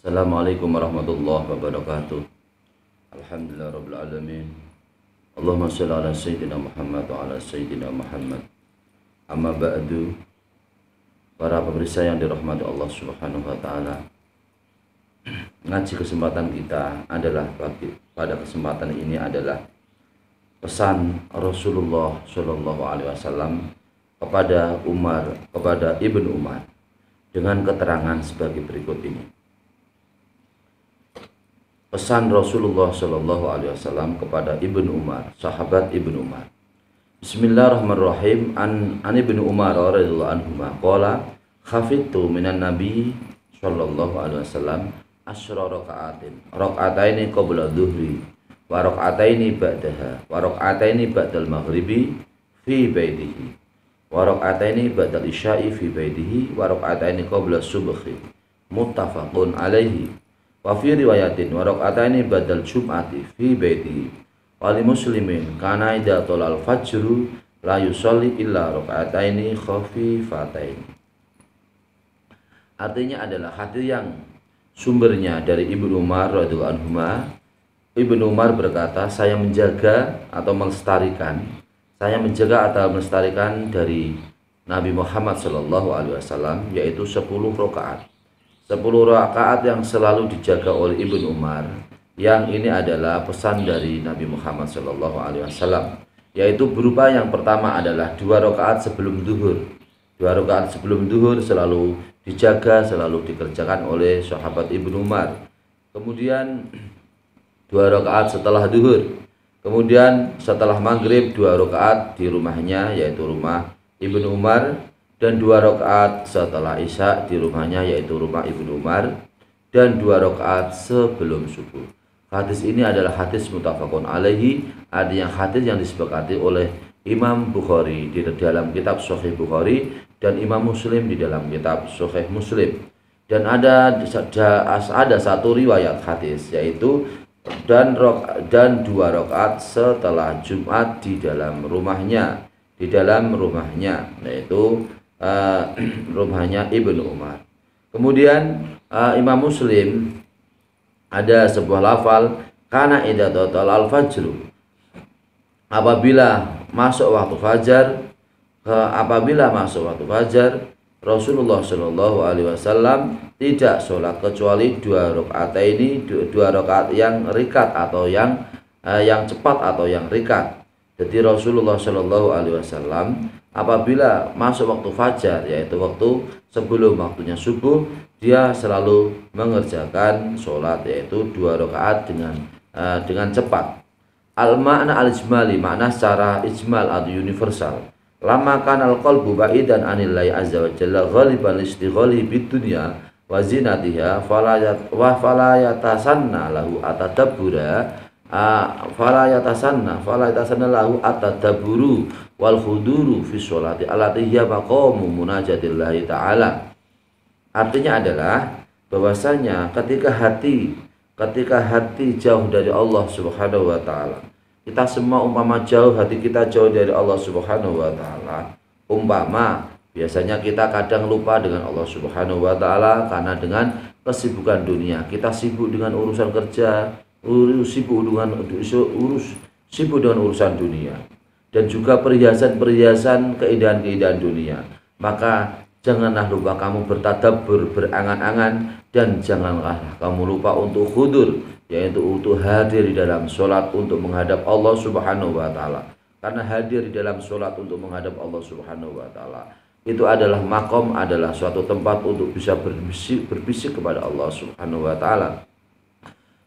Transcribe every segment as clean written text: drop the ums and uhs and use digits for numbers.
Assalamualaikum warahmatullahi wabarakatuh. Alhamdulillah rabbil alamin. Allahumma shalli ala sayyidina Muhammad wa ala sayyidina Muhammad. Amma ba'du. Para pemirsa yang dirahmati Allah Subhanahu wa taala. Ngaji kesempatan kita adalah pada kesempatan ini adalah pesan Rasulullah Shallallahu alaihi wasallam kepada Ibnu Umar dengan keterangan sebagai berikut ini. Pesan Rasulullah Shallallahu alaihi wasallam kepada Ibnu Umar, sahabat Ibnu Umar. Bismillahirrahmanirrahim. An Ibnu Umar radhiyallahu anhu qala khafidtu minan nabi sallallahu alaihi wasallam asyra raka'ataini qabla dhuhri wa raka'ataini ba'daha wa raka'ataini ba'dal maghribi fi baitihi wa raka'ataini ba'dal isya'i fi baitihi wa raka'ataini qabla subhi muttafaqun alaihi wa fi riwayatin wa raka'ataini ba'dal jum'ati fi baitihi wa li muslimin kana idza talal fajru la yusalli illa raka'ataini khafifataini. Artinya adalah hadis yang sumbernya dari Ibnu Umar radhiyallahu anhu. Ibnu Umar berkata, saya menjaga atau melestarikan dari Nabi Muhammad sallallahu alaihi wasallam, yaitu 10 rakaat. 10 rakaat yang selalu dijaga oleh Ibnu Umar. Yang ini adalah pesan dari Nabi Muhammad sallallahu alaihi wasallam, yaitu berupa yang pertama adalah 2 rakaat sebelum zuhur. 2 rakaat sebelum zuhur selalu dijaga, selalu dikerjakan oleh sahabat Ibnu Umar. Kemudian 2 rakaat setelah zuhur. Kemudian setelah maghrib 2 rakaat di rumahnya, yaitu rumah Ibnu Umar, dan 2 rakaat setelah isya di rumahnya, yaitu rumah Ibnu Umar, dan 2 rakaat sebelum subuh. Hadis ini adalah hadis muttafaqun alaihi, artinya hadis yang disepakati oleh Imam Bukhari di dalam kitab Sahih Bukhari dan Imam Muslim di dalam kitab Sahih Muslim. Dan ada satu riwayat hadis, yaitu dan 2 rakaat setelah Jumat di dalam rumahnya, yaitu rumahnya Ibnu Umar. Kemudian Imam Muslim ada sebuah lafal, kana idza talal fajru, apabila masuk waktu fajar, Rasulullah Shallallahu alaihi wasallam tidak sholat kecuali 2 rakaat yang rikat atau yang cepat atau yang rikat. Jadi Rasulullah Shallallahu alaihi wasallam apabila masuk waktu fajar, yaitu waktu sebelum waktunya subuh, dia selalu mengerjakan sholat yaitu 2 rakaat dengan cepat. Al-makna al-ijmali, makna secara ijmal atau universal. Lama kanal qalbu ba'idan anillahi azza wa jalla ghaliban istighali bidunya wa zinatiha fala yatasanna lahu atadabburu wal khuduru fi sholati allati hiya maqamu munajatillahi ta'ala. Artinya adalah bahwasanya ketika hati jauh dari Allah Subhanahu wa taala, kita semua umpama hati kita jauh dari Allah Subhanahu wa taala, umpama biasanya kita kadang lupa dengan Allah Subhanahu wa taala karena dengan kesibukan dunia. Kita sibuk dengan urusan kerja, sibuk dengan urusan dunia, dan juga perhiasan keindahan-keindahan dunia. Maka janganlah lupa kamu bertadabbur, berangan-angan, dan janganlah kamu lupa untuk khudur, yaitu untuk hadir di dalam sholat untuk menghadap Allah Subhanahu wa taala. Karena hadir di dalam sholat untuk menghadap Allah Subhanahu wa taala itu adalah makom, adalah suatu tempat untuk bisa berbisik kepada Allah Subhanahu wa taala.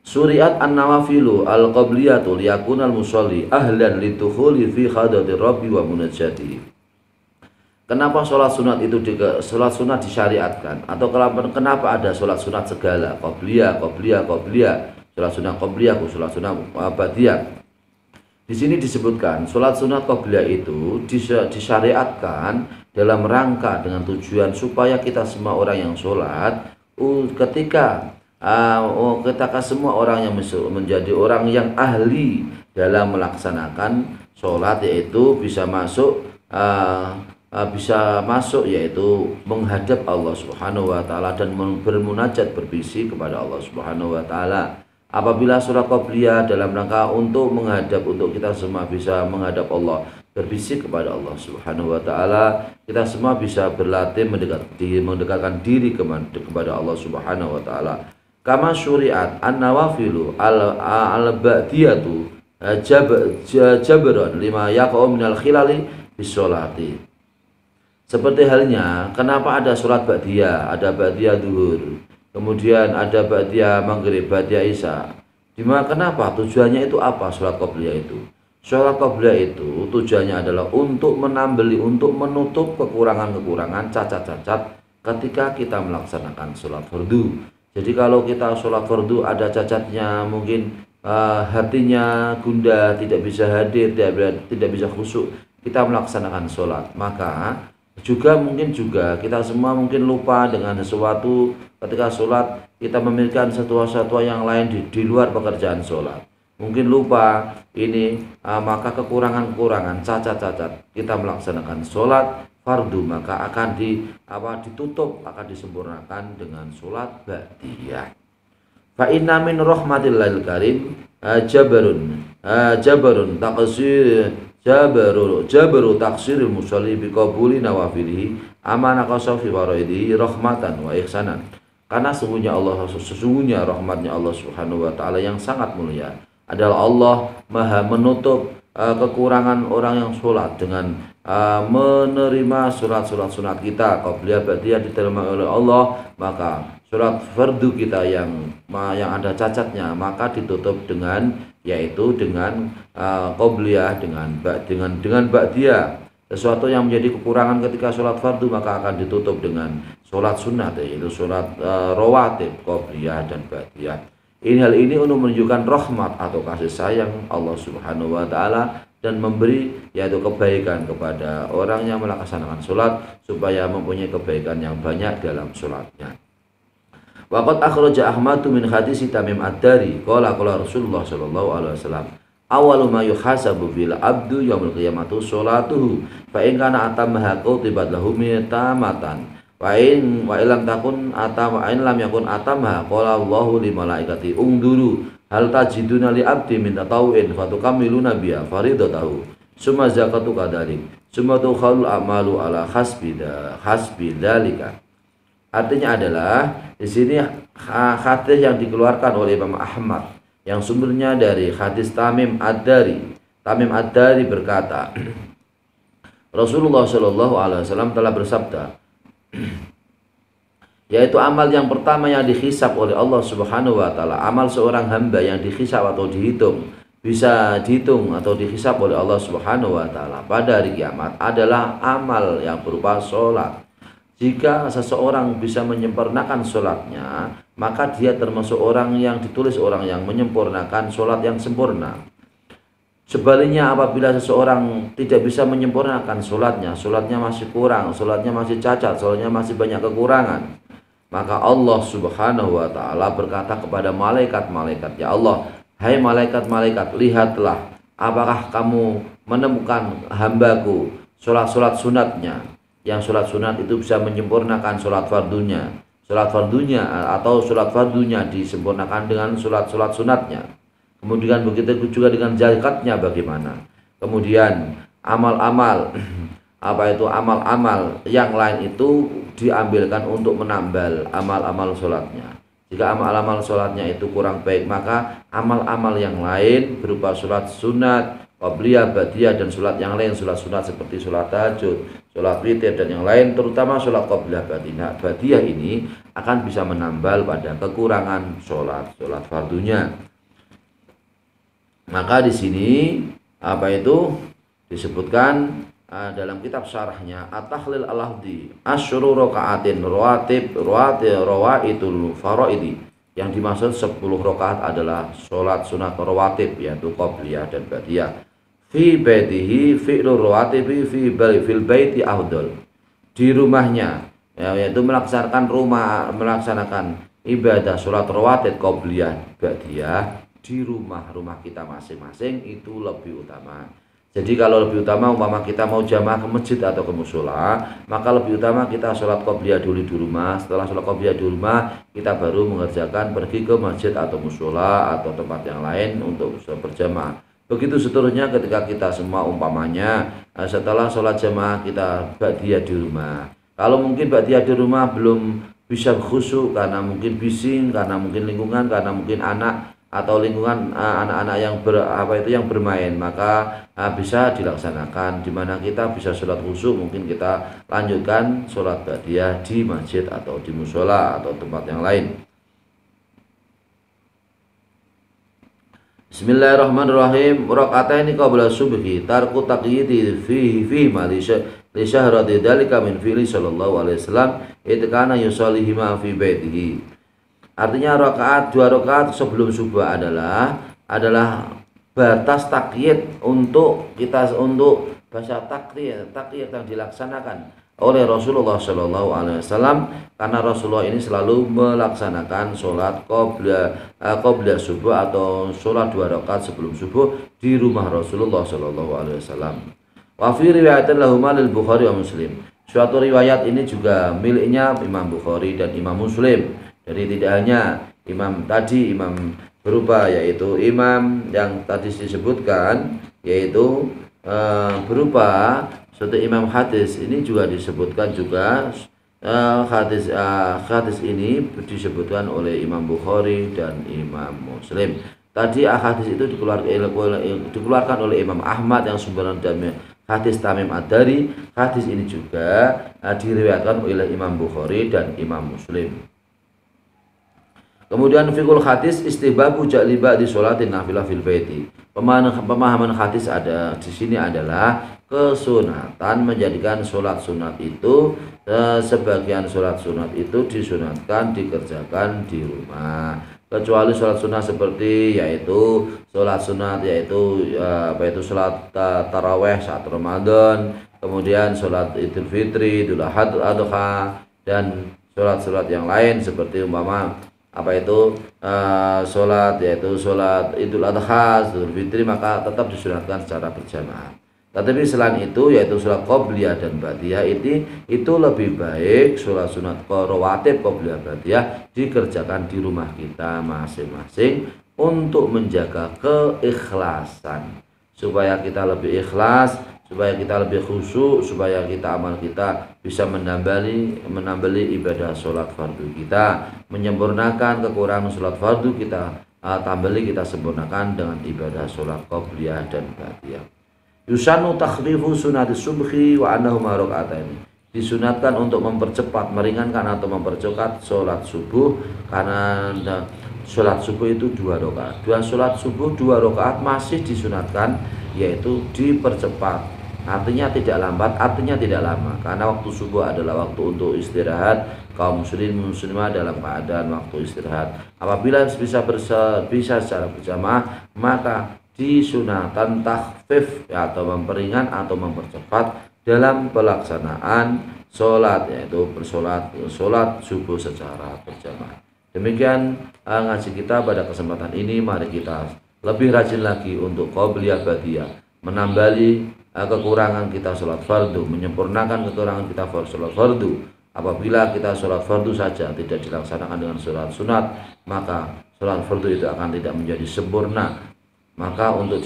Suriat an-nawafilu al-qabliyatu liyakunal musalli ahlan litukhuli fi khadati rabbi wa munajatihi. Kenapa sholat sunat disyariatkan, atau kenapa ada sholat sunat segala, qobliyah, sholat sunat qobliyah, sholat sunat ba'diyah. Di sini disebutkan sholat sunat qobliyah itu disyariatkan dalam rangka dengan tujuan supaya kita semua orang yang sholat, ketika semua orang yang menjadi orang yang ahli dalam melaksanakan sholat, yaitu bisa masuk bisa masuk, yaitu menghadap Allah Subhanahu wa taala dan bermunajat berbisik kepada Allah Subhanahu wa taala. Apabila sholat qobliyah dalam rangka untuk menghadap, untuk kita semua bisa menghadap Allah, berbisik kepada Allah Subhanahu wa taala, kita semua bisa berlatih mendekatkan diri kepada Allah Subhanahu wa taala. Kama syuri'at an-nawafilu al-ba'diyatu jabron lima yaqa'u minal khilali bisolati. Seperti halnya, kenapa ada sholat ba'diyah, ada ba'diyah duhur, kemudian ada ba'diyah maghrib, ba'diyah isya. Kenapa? Tujuannya itu apa sholat qobliyah itu? Sholat qobliyah itu tujuannya adalah untuk menambeli, untuk menutup kekurangan-kekurangan, cacat-cacat ketika kita melaksanakan sholat fardu. Jadi kalau kita sholat fardu ada cacatnya, mungkin hatinya gundah, tidak bisa hadir, tidak bisa khusyuk, kita melaksanakan sholat, maka mungkin kita semua mungkin lupa dengan sesuatu ketika sholat, kita memikirkan sesuatu yang lain di luar pekerjaan sholat, mungkin lupa ini, maka kekurangan-kekurangan, cacat-cacat kita melaksanakan sholat fardu, maka akan ditutup, akan disempurnakan dengan sholat ba'diyah. Fa inna min rahmatillahil karim jabarun taqsir jabaru taksiril musalli biqabuli nawafilihi amana qasafi faraidi rahmatan wa ihsanan. Karena sesungguhnya rahmatnya Allah Subhanahu wa taala yang sangat mulia adalah Allah Maha menutup kekurangan orang yang sholat dengan menerima surat-surat sunat kita qobliyah ba'diyah diterima oleh Allah, maka surat fardu kita yang ada cacatnya maka ditutup dengan, yaitu dengan qobliyah, dengan ba'diyah. Sesuatu yang menjadi kekurangan ketika sholat fardu maka akan ditutup dengan sholat sunat, yaitu sholat rawatib, qobliyah dan ba'diyah. Hal ini untuk menunjukkan rahmat atau kasih sayang Allah Subhanahu wa taala dan memberi, yaitu kebaikan kepada orang yang melaksanakan sholat supaya mempunyai kebaikan yang banyak dalam sholatnya. Waqad akhraja Ahmad min hadis Tamim ad-Dari qala Rasulullah sallallahu alaihi wasallam awwalu ma yuhasabu bil abdu yaumil qiyamati sholatuhu fa in kana atamma kutibat lahu tamatan wa in lam takun lam yakun atamha qala Allahu li malaikati ungduru hal tajiduna li abdi min tatawin fatukamiluna biya faridatahu summa zakatu kadalik summa tukhalul a'malu ala hasbi dzalika. Artinya adalah di sini hadis yang dikeluarkan oleh Imam Ahmad yang sumbernya dari hadis Tamim ad-Dari. Tamim ad-Dari berkata, Rasulullah Shallallahu alaihi wasallam telah bersabda, yaitu amal yang pertama yang dihisab oleh Allah Subhanahu wa taala, amal seorang hamba yang dihisab atau dihitung, bisa dihitung atau dihisab oleh Allah Subhanahu wa taala pada hari kiamat adalah amal yang berupa sholat. Jika seseorang bisa menyempurnakan sholatnya, maka dia termasuk orang yang ditulis orang yang menyempurnakan sholat yang sempurna. Sebaliknya, apabila seseorang tidak bisa menyempurnakan sholatnya masih kurang, sholatnya masih cacat, sholatnya masih banyak kekurangan, maka Allah Subhanahu wa ta'ala berkata kepada malaikat-malaikat, ya Allah, hai malaikat-malaikat, lihatlah apakah kamu menemukan hambaku sholat sunatnya, yang sholat sunat itu bisa menyempurnakan sholat fardunya atau sholat fardunya disempurnakan dengan sholat sunatnya. Kemudian begitu juga dengan zakatnya bagaimana. Kemudian amal-amal amal-amal yang lain itu diambilkan untuk menambal amal-amal sholatnya. Jika amal-amal sholatnya itu kurang baik, maka amal-amal yang lain berupa sholat sunat, qobliyah, ba'diyah dan sholat yang lain, sholat sunat seperti sholat tahajud, sholat witir dan yang lain, terutama sholat qobliyah ba'diyah ini akan bisa menambal pada kekurangan sholat fardunya. Maka di sini disebutkan dalam kitab syarahnya At-Tahlil Al-Lahdi asyru raka'atin rawaitul faraidi, yang dimaksud 10 rakaat adalah sholat sunat rawatib, yaitu qobliyah dan ba'diyah. Fi baitihi fi'lu rawatibi fil baiti afdal, di rumahnya, yaitu melaksanakan ibadah sholat rawatib qobliyah ba'diyah di rumah kita masing-masing itu lebih utama. Jadi kalau lebih utama umpama kita mau jamaah ke masjid atau ke musola, maka lebih utama kita sholat qobliyah dulu di rumah. Setelah sholat qobliyah di rumah, kita baru mengerjakan pergi ke masjid atau musola atau tempat yang lain untuk berjamaah. Begitu seterusnya ketika kita semua umpamanya setelah sholat jamaah kita ba'diyah di rumah. Kalau mungkin ba'diyah di rumah belum bisa khusyuk karena mungkin bising, karena mungkin lingkungan, karena mungkin anak atau lingkungan anak-anak yang bermain, maka bisa dilaksanakan di mana kita bisa sholat khusyuk, mungkin kita lanjutkan sholat ba'diyah di masjid atau di musola atau tempat yang lain. Bismillahirrahmanirrahim. Raka'ataini qabla subhi tarku taqyidi fihi ma li syahrati dzalika min fi'li sallallahu alaihi wasallam itkana yusallihima fi baitihi. Artinya dua rakaat sebelum subuh adalah batas takyid untuk baca takyid yang dilaksanakan oleh Rasulullah Shallallahu Alaihi Wasallam, karena Rasulullah ini selalu melaksanakan sholat qobliyah subuh atau sholat 2 rakaat sebelum subuh di rumah Rasulullah Shallallahu Alaihi Wasallam. Wa fi riwayatin lahuma lil Bukhari wa Muslim. Suatu riwayat ini juga miliknya Imam Bukhari dan Imam Muslim. Jadi tidak hanya imam berupa yaitu imam yang tadi disebutkan, yaitu berupa suatu imam hadis, ini juga disebutkan juga hadis ini disebutkan oleh Imam Bukhari dan Imam Muslim. Tadi hadis itu dikeluarkan oleh Imam Ahmad yang sumbernya hadis Tamim Ad-Dari. Hadis ini juga diriwayatkan oleh Imam Bukhari dan Imam Muslim. Kemudian fikul hadis istihbabu ja'liba di sholatin nafilah fil baiti. Pemahaman hadis ada di sini adalah kesunatan menjadikan sholat sunat itu, sebagian sholat sunat itu disunatkan dikerjakan di rumah, kecuali sholat sunat seperti yaitu sholat sunat yaitu sholat taraweh saat Ramadan, kemudian sholat Idul Fitri, Idul Adha, dan sholat-sholat yang lain seperti umpama sholat Idul Adha, Idul Fitri, maka tetap disunatkan secara berjamaah. Tetapi selain itu yaitu sholat qobliyah dan ba'diyah itu lebih baik sholat sunat rawatib qobliyah ba'diyah dikerjakan di rumah kita masing-masing untuk menjaga keikhlasan, supaya kita lebih ikhlas, supaya kita lebih khusyuk, supaya amal kita bisa menambali ibadah sholat fardu kita, menyempurnakan kekurangan sholat fardu kita, kita sempurnakan dengan ibadah sholat qobliyah dan ba'diyah. Yusanu takhfifu sunati subhi wa annahuma raka'ataini. Disunatkan untuk mempercepat, meringankan atau mempercepat sholat subuh, karena sholat subuh itu 2 rakaat. Sholat subuh 2 rakaat masih disunatkan, yaitu dipercepat. Artinya tidak lambat, artinya tidak lama, karena waktu subuh adalah waktu untuk istirahat. Kaum muslimah dalam keadaan waktu istirahat. Apabila bisa secara berjamaah, maka disunatan takhfif atau memperingan atau mempercepat dalam pelaksanaan sholat, yaitu sholat subuh secara berjamaah. Demikian ngaji kita pada kesempatan ini. Mari kita lebih rajin lagi untuk qobliyah ba'diyah, menambali kekurangan kita sholat fardu, menyempurnakan kekurangan kita sholat fardu. Apabila kita sholat fardu saja tidak dilaksanakan dengan sholat sunat, maka sholat fardu itu akan tidak menjadi sempurna. Maka untuk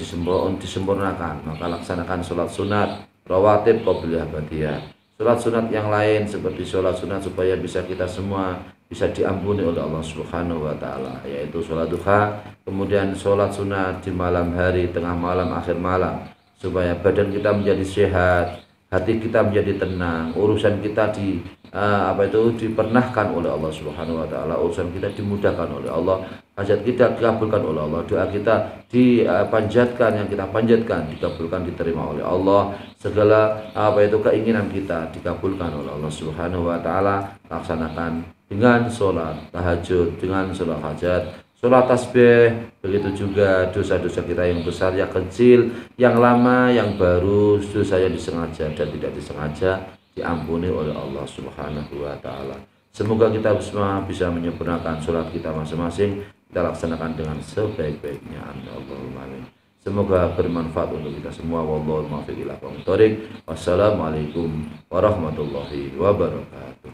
disempurnakan, maka laksanakan sholat sunat rawatib qobliyah ba'diyah. Sholat sunat yang lain seperti sholat sunat supaya kita semua bisa diampuni oleh Allah Subhanahu wa Ta'ala, yaitu sholat duha, kemudian sholat sunat di malam hari, tengah malam, akhir malam, supaya badan kita menjadi sehat, hati kita menjadi tenang, urusan kita dipernahkan oleh Allah Subhanahu wa Ta'ala, urusan kita dimudahkan oleh Allah, hajat kita dikabulkan oleh Allah, doa kita dipanjatkan, yang kita panjatkan dikabulkan, diterima oleh Allah, segala keinginan kita dikabulkan oleh Allah Subhanahu wa Ta'ala. Laksanakan dengan sholat tahajud, dengan sholat hajat, sholat tasbih. Begitu juga dosa-dosa kita yang besar, yang kecil, yang lama, yang baru, dosa yang disengaja dan tidak disengaja diampuni oleh Allah Subhanahu wa Ta'ala. Semoga kita semua bisa menyempurnakan sholat kita masing-masing, kita laksanakan dengan sebaik-baiknya. Allahumma amin. Semoga bermanfaat untuk kita semua. Wallahu muwaffiq ila aqwamit thoriq. Wassalamualaikum warahmatullahi wabarakatuh.